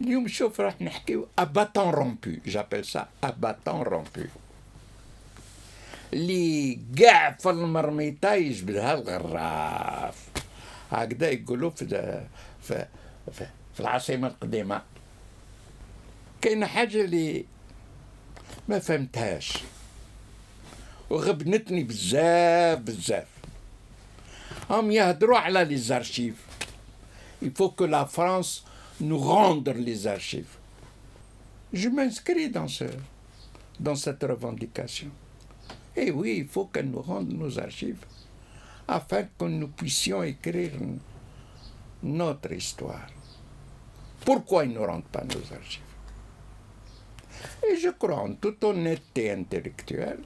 اليوم شوف راح نحكيو أباتون رومبو، جابيل سا أباتون رومبو، اللي قاع في المرميطة يجبدها الغراف، هكذا يقولوا في العاصمة القديمة. كاينة حاجة اللي ما فهمتهاش وغبنتني بزاف. هم يهدروا على لي زارشيف. Il faut que la France nous rende les archives. Je m'inscris dans cette revendication. Et oui, il faut qu'elle nous rende nos archives afin que nous puissions écrire notre histoire. Pourquoi ils ne rendent pas nos archives? Et je crois en toute honnêteté intellectuelle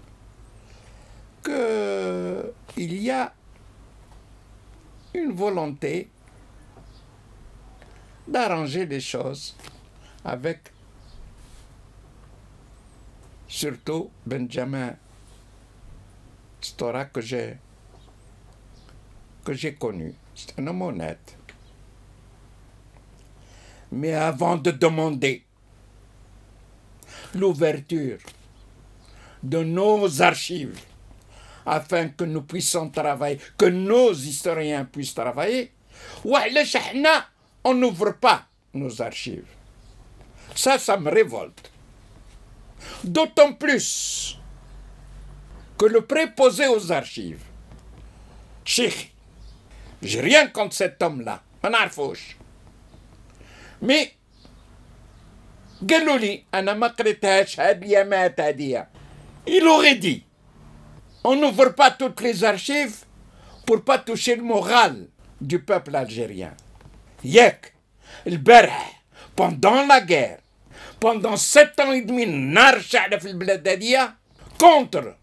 qu'il y a une volonté d'arranger les choses avec surtout Benjamin Stora que j'ai connu. C'est un homme honnête. Mais avant de demander l'ouverture de nos archives afin que nous puissions travailler, que nos historiens puissent travailler, on n'ouvre pas nos archives. Ça me révolte. D'autant plus que le préposé aux archives, Cheikh, j'ai rien contre cet homme-là, mais il aurait dit on n'ouvre pas toutes les archives pour pas toucher le moral du peuple algérien. Yek, le Berh, pendant la guerre, pendant 7 ans et demi, contre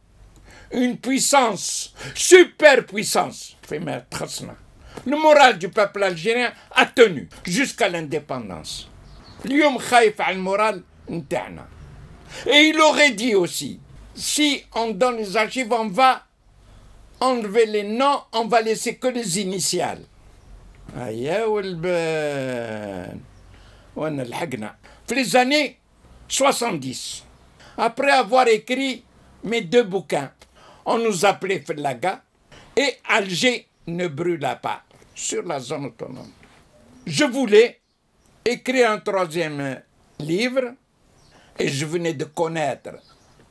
une puissance, super puissance, le moral du peuple algérien a tenu jusqu'à l'indépendance. اليوم خايف على المورال نتاعنا. Et il aurait dit aussi, si on donne les archives, on va enlever les noms, on va laisser que les initiales. Aïe, والبان. وانا لحقنا. في les années 70, après avoir écrit mes 2 bouquins, on nous appelait Flaga et Alger ne brûla pas sur la zone autonome. Je voulais écrire un 3e livre et je venais de connaître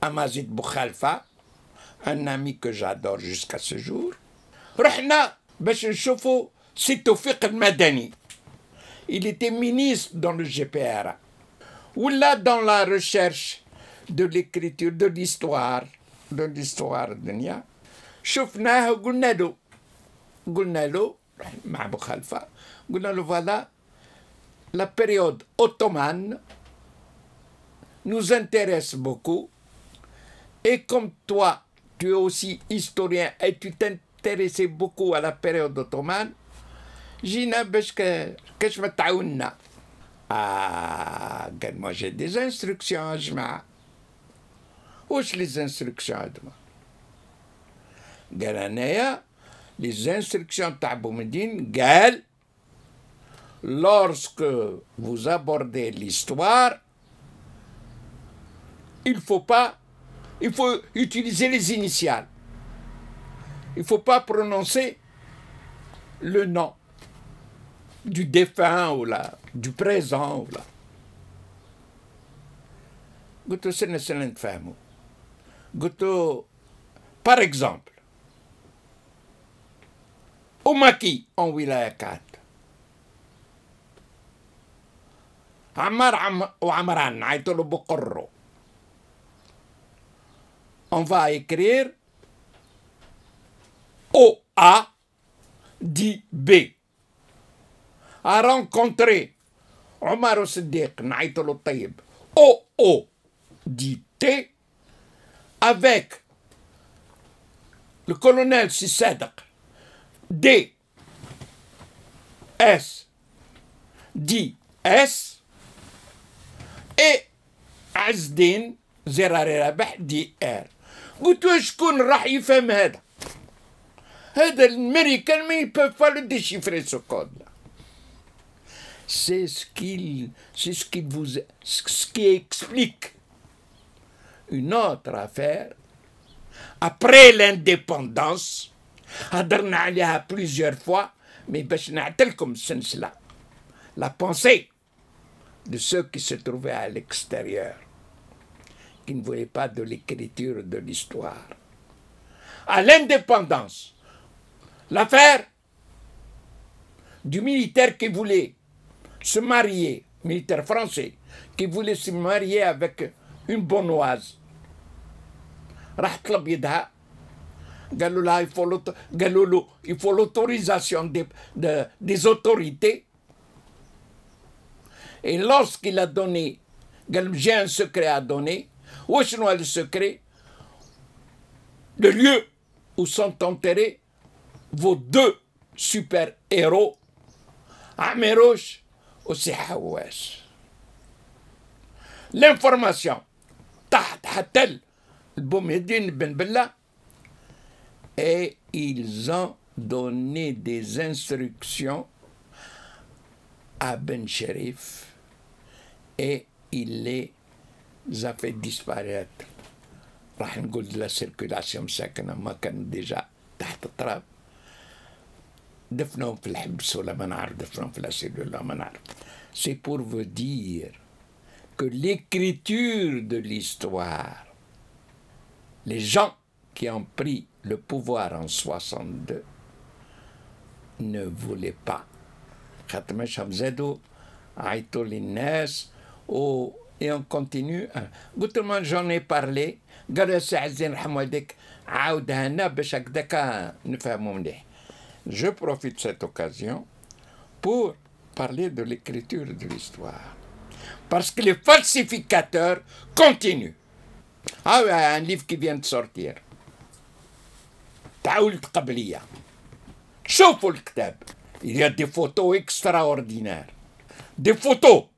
Amazid Boukhalfa, un ami que j'adore jusqu'à ce jour. رحنا باش نشوفوا سي توفيق المدني. Il était ministre dans le GPR. Ou là dans la recherche de l'écriture, de l'histoire الدنيا. شفناه قلنا له مع بوخلفة قلنا له voilà la période ottomane nous intéresse beaucoup et comme toi tu es aussi historien et tu t'intéressais beaucoup à la période ottomane جينا باش كاش ما تعاوننا. قال moi j'ai des instructions يا جماعة. واش les instructions هادوما؟ قال انايا les instructions تاع بومدين قال lorsque vous abordez l'histoire, il faut utiliser les initiales. Il ne faut pas prononcer le nom du défunt ou là, du présent ou là. Par exemple, au Maki en Wilaya 4, Amran, on va écrire OA dit B. A rencontré Omar Siddiq, OO dit T, avec le colonel Sissadq, D, S, dit S, et عزدين زراري رابح دي ار. قلت له شكون راح يفهم هذا؟ هذا الامريكان ما يبوف با لو ديشيفري سو كود. C'est ce qui explique une autre affaire. Après l'indépendance, هضرنا عليها plusieurs fois, mais باش نعطيلكم السلسلة. La pensée de ceux qui se trouvaient à l'extérieur, qui ne voulaient pas de l'écriture de l'histoire. À l'indépendance, l'affaire du militaire qui voulait se marier, militaire français, qui voulait se marier avec une Bonnoise. راح طلب يدها قالوا لها il faut l'autorisation des autorités. Et lorsqu'il a donné, j'ai un secret à donner, où est le secret? Le lieu où sont enterrés vos deux super-héros, Amirouche et Sihaouès. L'information, Tahatel, le Boumedine Ben Bella, et ils ont donné des instructions à Ben Sherif et il les a fait disparaître. راح نقول de la circulation مساكنة ما كان déjà تحت التراب. دفنهم في الحبس ولا ما نعرف دفنهم في الأسيل ولا ما نعرف. C'est pour vous dire que l'écriture de l'histoire, les gens qui ont pris le pouvoir en 62 ne voulaient pas. خاطرماشهم زادوا عيطوا للناس et on continue. قلت لهم j'en ai parlé. قالوا يا سي عزيز رحم والديك عاودها لنا باش هكذاك نفهموا مليح. Je profite de cette occasion pour parler de l'écriture de l'histoire. Parce que les falsificateurs continuent. Ah oui, un livre qui vient de sortir. تعاولت قبلية. شوفوا الكتاب. Il y a des photos extraordinaires. Des photos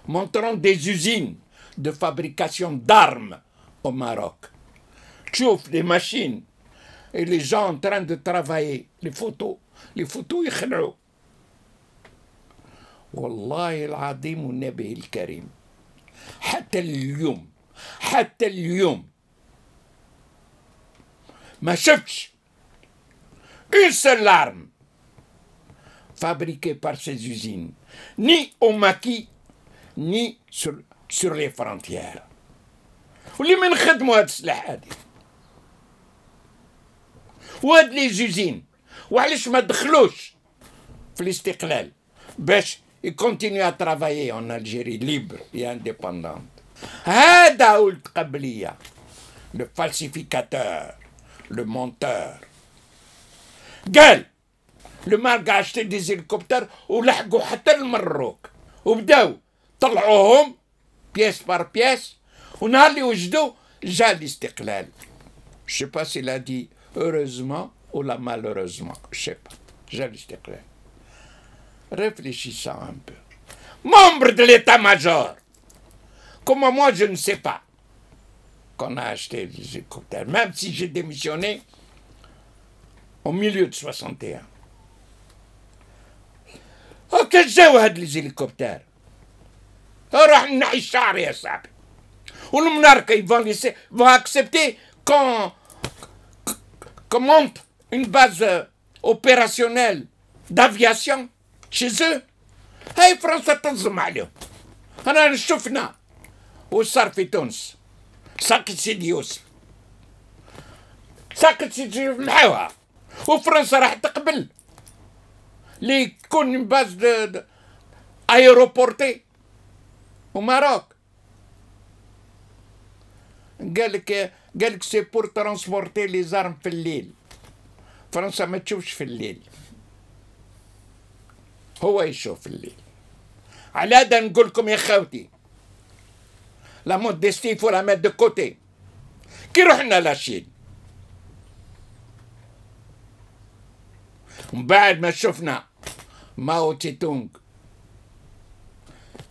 montrant des usines de fabrication d'armes au Maroc. Tchouf, les machines et les gens en train de travailler. Les photos يخلعوا. والله العظيم والنبي الكريم. حتى اليوم ما شفتش une seule arme fabriquée par ces usines, ni au maquis, ni sur les frontières. واللي من خدموا هاد السلاح هادي وهاد لي زوزين وعلاش ما دخلوش في الاستقلال باش يكونتينيو à travailler en Algérie libre et indépendante. هذا ولد قبلية le falsificateur, le menteur. قال le Maroc a acheté des hélicoptères ولحقوا حتى المروك وبداو طلعوهم pièce par pièce ونهار اللي وجدوا جا الاستقلال. Je sais pas s'il a dit heureusement ou là malheureusement, je sais pas. J'ai l'estiqlal. Réfléchissons un peu. Membre de l'état-major, comme moi je ne sais pas qu'on a acheté des hélicoptères, même si j'ai démissionné au milieu de 61. Ok, جاو هاد les hélicoptères. راح نحي الشعر يا صاحبي. والمناركة vont accepter qu'on monte une base opérationnelle d'aviation chez eux. هاي فرنسا تنظم عليهم. أنا شفنا وصار في تونس. ساقط سيدي يوسف. ساقط سيدي يوسف معاها. وفرنسا راح تقبل اللي يكون باز ايروبورتي وماروك. قالك سي بور ترانسبورتي لي زارم في الليل. فرنسا ما تشوفش في الليل، هو يشوف في الليل. على هذا نقول لكم يا خاوتي لا موديستي فو لا ميت دو كوتي. كي رحنا لاشين ومن بعد ما شفنا ماو تي تونغ،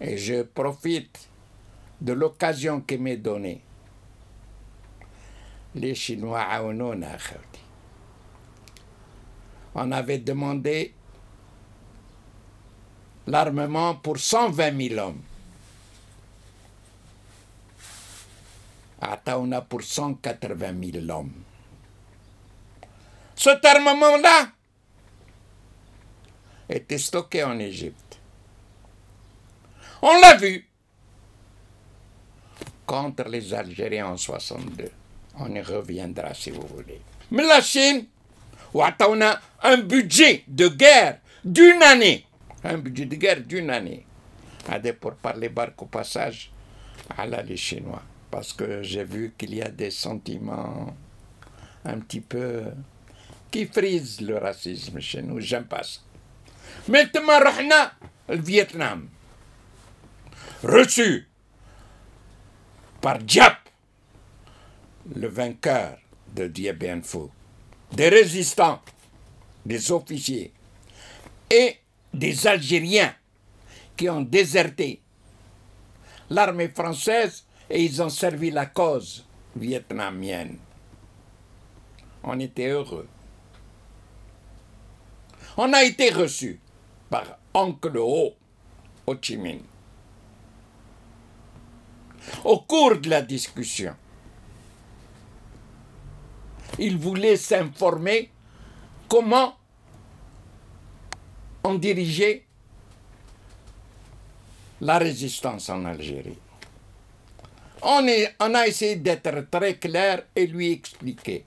et je profite de l'occasion qui m'est donnée. Les Chinois عاونونا خاوتي. On avait demandé l'armement pour 120 000 hommes. Ataouna pour 180 000 hommes. Cet armement-là était stocké en Égypte. On l'a vu contre les Algériens en 62. On y reviendra si vous voulez. Mais la Chine, on a un budget de guerre d'une année. Un budget de guerre d'une année. Pour parler barque au passage, les Chinois. Parce que j'ai vu qu'il y a des sentiments un petit peu qui frisent le racisme chez nous. J'aime pas ça. Maintenant, le Vietnam, reçu par Diap, le vainqueur de Dien Bien Phu, des résistants, des officiers et des Algériens qui ont déserté l'armée française et ils ont servi la cause vietnamienne. On était heureux. On a été reçus par Oncle Ho, Ho Chi Minh. Au cours de la discussion, il voulait s'informer comment on dirigeait la résistance en Algérie. On a essayé d'être très clair et lui expliquer.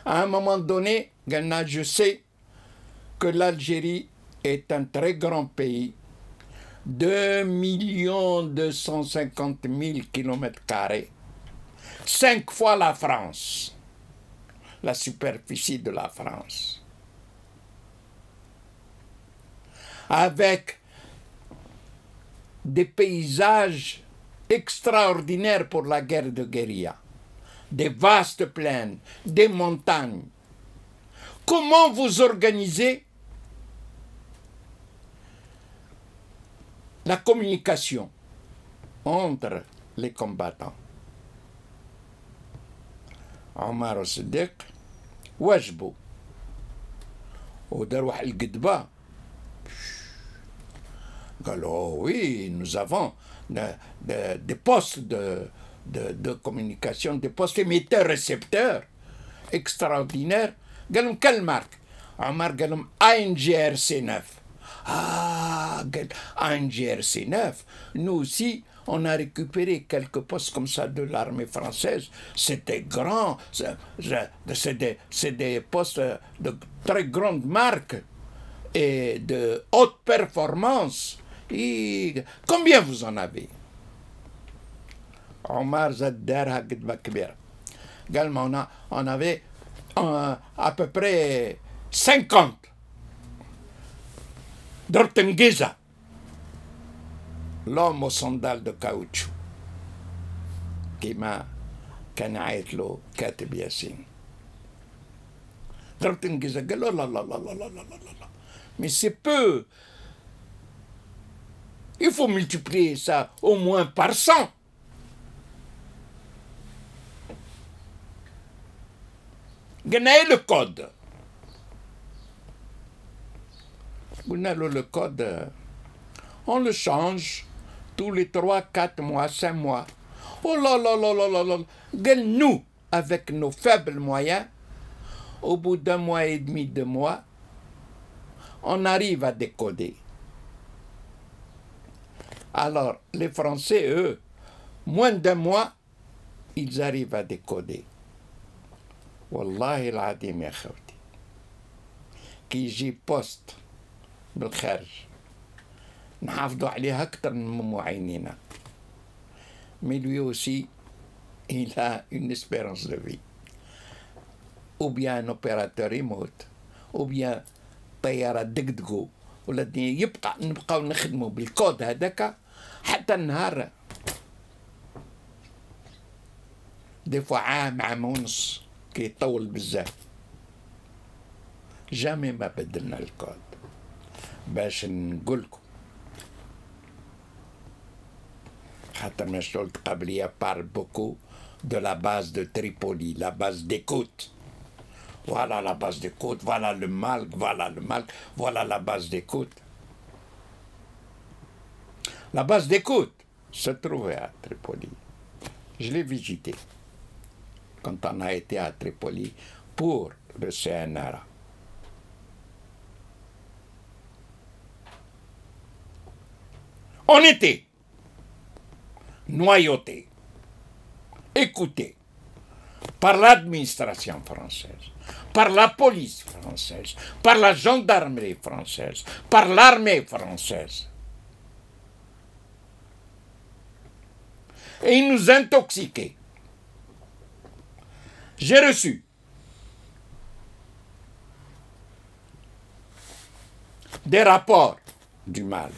À un moment donné, je sais que l'Algérie est un très grand pays, 2 250 000 km², 5 fois la France, la superficie de la France, avec des paysages extraordinaires pour la guerre de guérilla, des vastes plaines, des montagnes. Comment vous organisez la communication entre les combattants? Omar Siddiq, واجبوا ودار واحد القدبة. قالوا oui, nous avons des postes de communication, des postes émetteurs-récepteurs extraordinaires. قال لهم quelle marque? عمر قال لهم ANGRC 9. ANGRC 9. Nous aussi, on a récupéré quelques postes comme ça de l'armée française. C'était grand. C'est des postes de très grande marque et de haute performance. Et combien vous en avez? Omar Zaddarha Gidba Kibir. On avait à peu près 50. Dortengiza, l'homme aux sandales de caoutchouc, كما كان عايط له كاتب ياسين. Dortengiza قال له لا لا لا لا لا لا لا، mais c'est peu. Il faut multiplier ça au moins par 100. Gagnez le code. Le code, on le change tous les 3, 4 mois, 5 mois. Oh là là là là là là. Nous, avec nos faibles moyens, au bout d'1 mois et demi, 2 mois, on arrive à décoder. Alors, les Français, eux, moins d'1 mois, ils arrivent à décoder. Wallahi al-adim ya khawti. Qui يجي poste بالخارج نحافظوا عليها أكثر من معيننا. Mais lui aussi, il a une espérance de vie. Ou bien un opérateur remote, ou bien طيارة دقدقو ولا نبقاو نخدموا بالكود هذاك حتى النهار. دي فوا عام ونص كيطول بزاف. جامي ما بدلنا الكود. باش نقولكم خاطر ما شغلت قبلية parle beaucoup de la base de Tripoli, la base d'écoute. Voilà la base d'écoute, voilà le Malk, voilà le Malk, voilà la base d'écoute. La base d'écoute se trouvait à Tripoli. Je l'ai visité quand on a été à Tripoli pour le CNRA. On était noyautés, écoutés par l'administration française, par la police française, par la gendarmerie française, par l'armée française. Et ils nous intoxiquaient. J'ai reçu des rapports du MALC,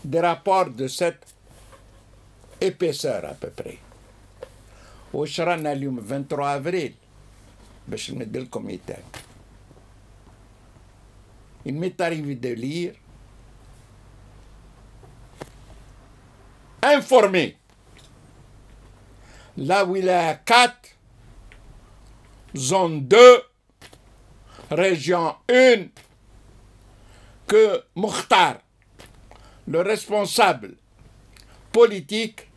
des rapports de cette épaisseur à peu près. وشرنا اليوم 23 افريل باش نمد لكم مثال. Il m'est arrivé de lire informé la wilaya 4 zone 2 région 1 que Mokhtar, le responsable politique,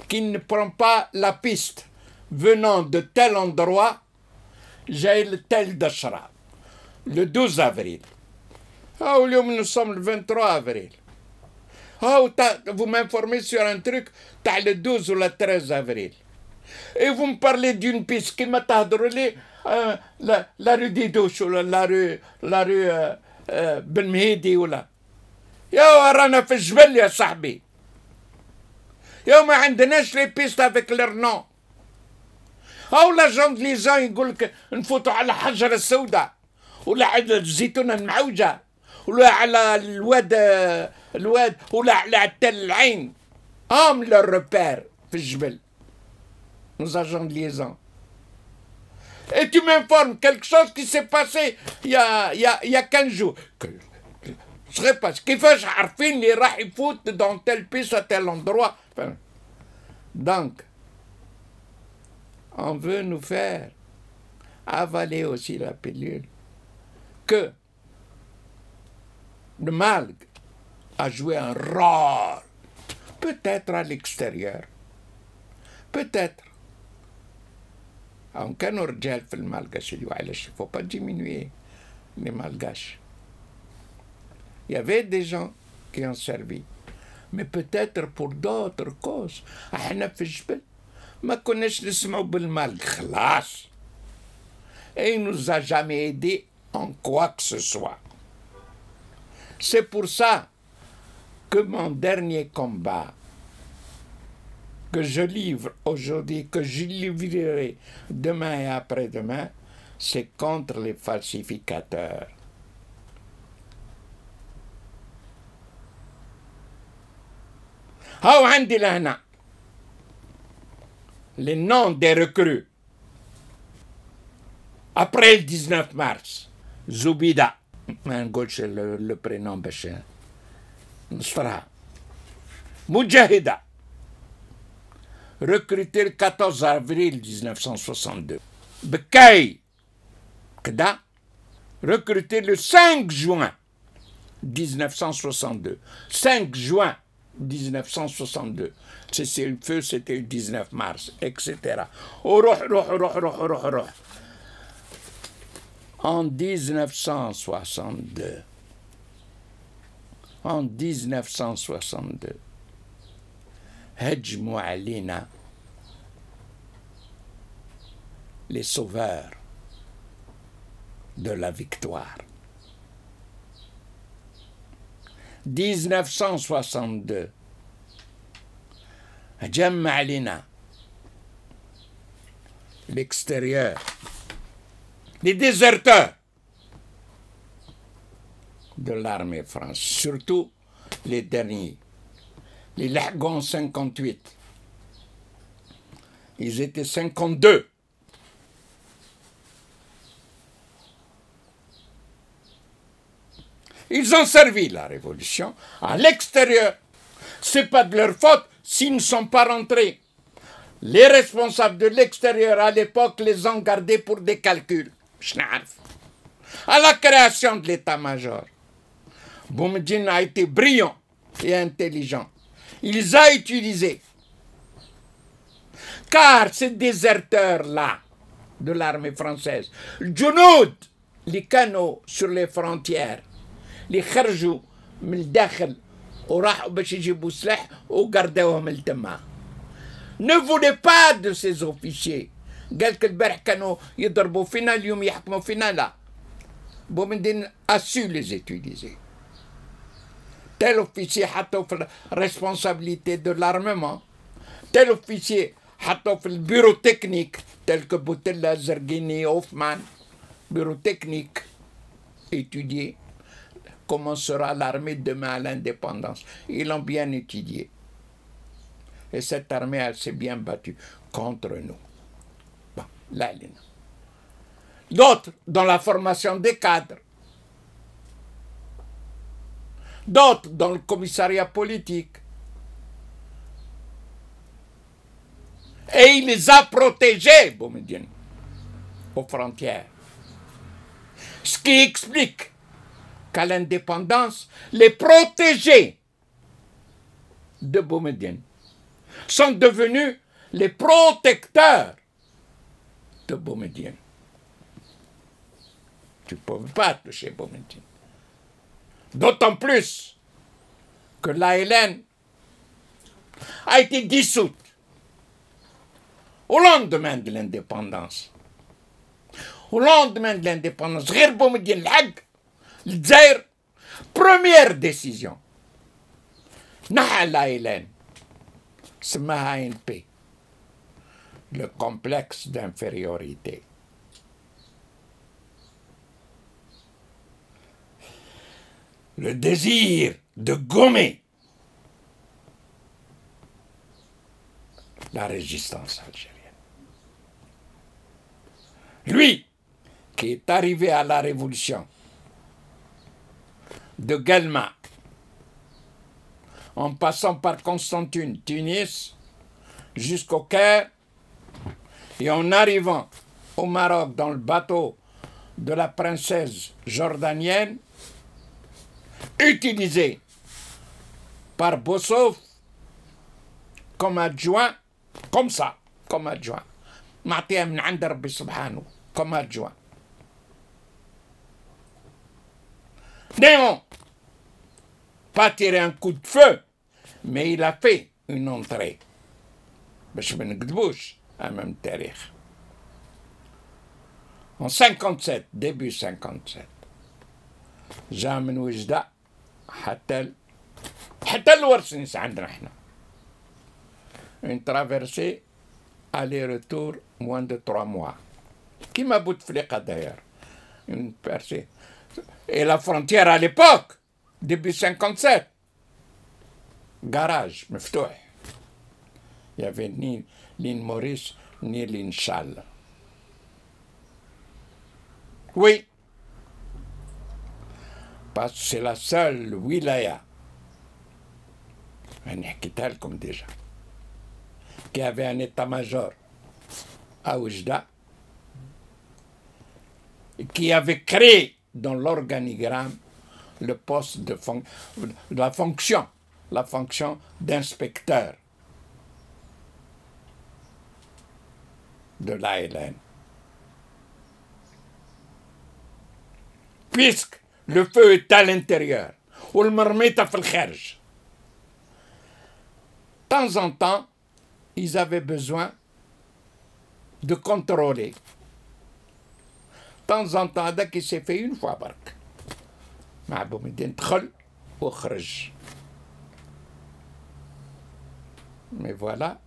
qui ne prend pas la piste venant de tel endroit, j'ai le tel d'Achra, le 12 avril. Ah, nous sommes le 23 avril. Ah, vous m'informez sur un truc, t'as le 12 ou le 13 avril. Et vous me parlez d'une piste qui m'a tardé la rue Didouche ou la rue Ben Mehdi ou là. يا رانا في الجبل يا صاحبي. يا ما عندناش لي بيست افيك لير نون. او لا جون لي جون يقول لك نفوتوا على الحجره السوداء ولا على الزيتونه المعوجه ولا على الواد ولا على التل العين. هم لو ريبير في الجبل. Nos agents de liaison. Et tu m'informes quelque chose qui s'est passé il y a 15 jours. Je serais pas. كيفاش عارفين اللي راح يفوت dans tel piste à tel endroit. Donc, on veut nous faire avaler aussi la pilule que le MALC a joué un rôle, peut-être à l'extérieur, peut-être. On كانوا رجال في المالغاش اللي وعلاش il faut pas diminuer les malgaches. Il y avait des gens qui ont servi, mais peut-être pour d'autres causes. احنا في الجبل ما كناش نسمعوا بالمالغ خلاص. Et il nous a jamais aidé en quoi que ce soit. C'est pour ça que mon dernier combat que je livre aujourd'hui, que je livrerai demain et après-demain, c'est contre les falsificateurs. هاو عندي لهنا les noms des recrues après le 19 mars. Zoubida, ما نقولش le prénom باش نصفرها. مجاهدة recruté le 14 avril 1962. Bekay Kda recruté le 5 juin 1962. 5 juin 1962. C'est le feu, c'était le 19 mars, etc. En 1962. En 1962. هجموا علينا les sauveurs de la victoire. 1962 هجم علينا l'extérieur, les déserteurs de l'armée française, surtout les derniers. Les Lagons 58. Ils étaient 52. Ils ont servi la révolution à l'extérieur. Ce n'est pas de leur faute s'ils ne sont pas rentrés. Les responsables de l'extérieur à l'époque les ont gardés pour des calculs. À la création de l'état-major, Boumediene a été brillant et intelligent. Il les a utilisés. Car ces déserteurs-là de l'armée française, الجنود اللي كانوا sur les frontières, اللي خرجوا من الداخل وراحوا باش يجيبوا سلاح وقردوهم لتما. Ne voulait pas de ces officiers. قالك البارح كانوا يضربوا فينا اليوم يحكموا فينا لا. بومدين a su les utiliser. Tel officier حطوا في responsabilité de l'armement. Tel officier حطوا في البيرو تكنيك tel que Boutella, Zerguini, Hoffman, bureau technique, étudier comment sera l'armée demain à l'indépendance. Ils l'ont bien étudié. Et cette armée, elle s'est bien battue contre nous. Bon, là, elle est là. D'autres dans la formation des cadres. D'autres dans le commissariat politique. Et il les a protégés, Boumediene, aux frontières. Ce qui explique qu'à l'indépendance, les protégés de Boumediene sont devenus les protecteurs de Boumediene. Tu ne peux pas toucher Boumediene. D'autant plus que l'ALN a été dissoute au lendemain de l'indépendance. Au lendemain de l'indépendance, غير بومدين الحق الجزائر première décision. نحى l'ALN سماها ANP, le complexe d'infériorité. Le désir de gommer la résistance algérienne. Lui, qui est arrivé à la révolution de Guelma, en passant par Constantine, Tunis, jusqu'au Caire, et en arrivant au Maroc dans le bateau de la princesse jordanienne, utilisé par Bossof comme adjoint, comme ça, comme adjoint. معطيها من عند ربي سبحانه comme adjoint. Néon, pas tiré un coup de feu, mais il a fait une entrée. باش ما نكذبوش امام التاريخ. En 57, début 57, جاء من وجدة حتى الورسنس عندنا احنا. Une traversée aller-retour moins de 3 mois. Qui m'a Bouteflika d'ailleurs. Une percée. Et la frontière à l'époque, début 57, garage, مفتوح. Il n'y avait ni l'île Maurice, ni l'île Charles. Oui. Parce que c'est la seule wilaya, comme déjà, qui avait un état-major à Oujda, qui avait créé dans l'organigramme le poste de la fonction d'inspecteur de l'ALN. Puisque le feu est à l'intérieur, ou le marmita fait le kharj. De temps en temps, ils avaient besoin de contrôler. De temps en temps, dès qu'il s'est fait une fois, bark. مع بومدين دخل وخرج. Mais voilà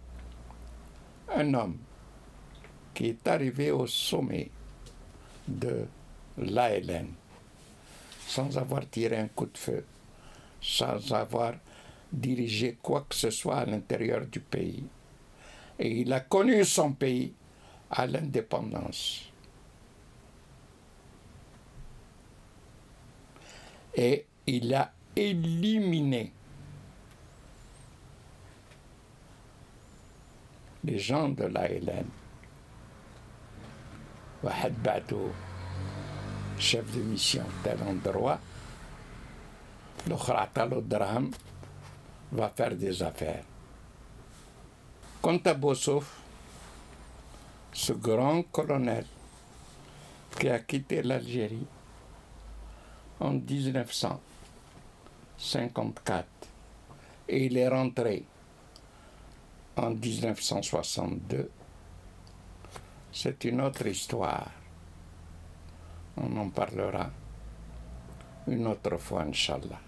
un homme qui est arrivé au sommet de l'ALN sans avoir tiré un coup de feu, sans avoir dirigé quoi que ce soit à l'intérieur du pays. Et il a connu son pays à l'indépendance. Et il a éliminé les gens de l'ALN. واحد بعثوا chef de mission tel endroit, l'autre عطاله الدراهم va faire des affaires. Quant à Bossof, ce grand colonel qui a quitté l'Algérie en 1954 et il est rentré en 1962, c'est une autre histoire. On en parlera une autre fois, Inch'Allah.